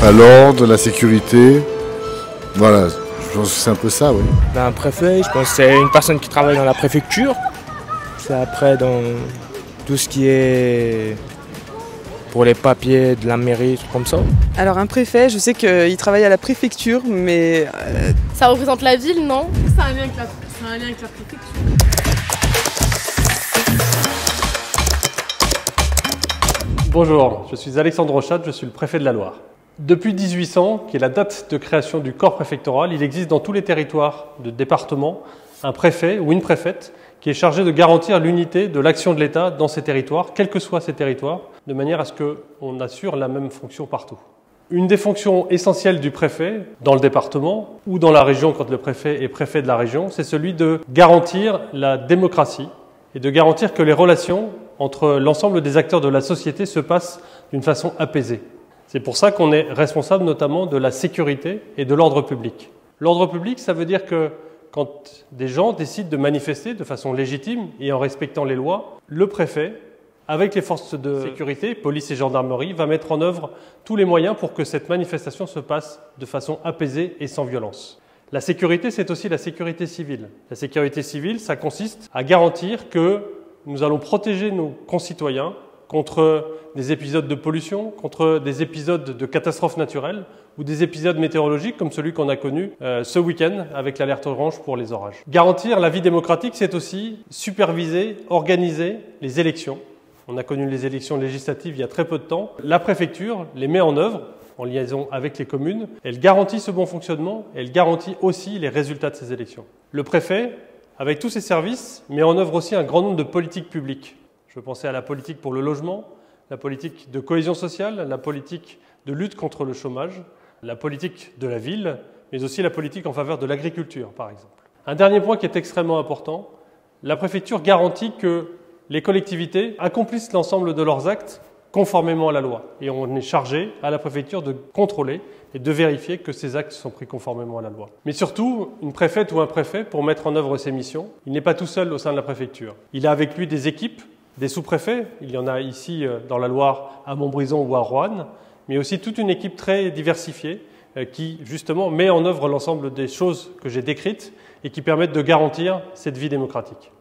à l'ordre, la sécurité. Voilà, je pense que c'est un peu ça, oui. Un préfet, je pense que c'est une personne qui travaille dans la préfecture. C'est après dans tout ce qui est pour les papiers de la mairie, trucs comme ça. Alors un préfet, je sais qu'il travaille à la préfecture, mais... Ça représente la ville, non? C'est un lien avec la préfecture. Bonjour, je suis Alexandre Rochat, je suis le préfet de la Loire. Depuis 1800, qui est la date de création du corps préfectoral, il existe dans tous les territoires de département un préfet ou une préfète qui est chargé de garantir l'unité de l'action de l'État dans ces territoires, quels que soient ces territoires, de manière à ce qu'on assure la même fonction partout. Une des fonctions essentielles du préfet dans le département ou dans la région quand le préfet est préfet de la région, c'est celui de garantir la démocratie et de garantir que les relations entre l'ensemble des acteurs de la société se passent d'une façon apaisée. C'est pour ça qu'on est responsable notamment de la sécurité et de l'ordre public. L'ordre public, ça veut dire que quand des gens décident de manifester de façon légitime et en respectant les lois, le préfet, avec les forces de sécurité, police et gendarmerie, va mettre en œuvre tous les moyens pour que cette manifestation se passe de façon apaisée et sans violence. La sécurité, c'est aussi la sécurité civile. La sécurité civile, ça consiste à garantir que nous allons protéger nos concitoyens contre des épisodes de pollution, contre des épisodes de catastrophes naturelles ou des épisodes météorologiques comme celui qu'on a connu ce week-end avec l'alerte orange pour les orages. Garantir la vie démocratique, c'est aussi superviser, organiser les élections. On a connu les élections législatives il y a très peu de temps. La préfecture les met en œuvre en liaison avec les communes. Elle garantit ce bon fonctionnement, elle garantit aussi les résultats de ces élections. Le préfet, avec tous ses services, met en œuvre aussi un grand nombre de politiques publiques. Je veux penser à la politique pour le logement, la politique de cohésion sociale, la politique de lutte contre le chômage, la politique de la ville, mais aussi la politique en faveur de l'agriculture, par exemple. Un dernier point qui est extrêmement important, la préfecture garantit que les collectivités accomplissent l'ensemble de leurs actes conformément à la loi. Et on est chargé à la préfecture de contrôler et de vérifier que ces actes sont pris conformément à la loi. Mais surtout, une préfète ou un préfet, pour mettre en œuvre ses missions, il n'est pas tout seul au sein de la préfecture. Il a avec lui des équipes, des sous-préfets, il y en a ici dans la Loire à Montbrison ou à Roanne, mais aussi toute une équipe très diversifiée qui justement met en œuvre l'ensemble des choses que j'ai décrites et qui permettent de garantir cette vie démocratique.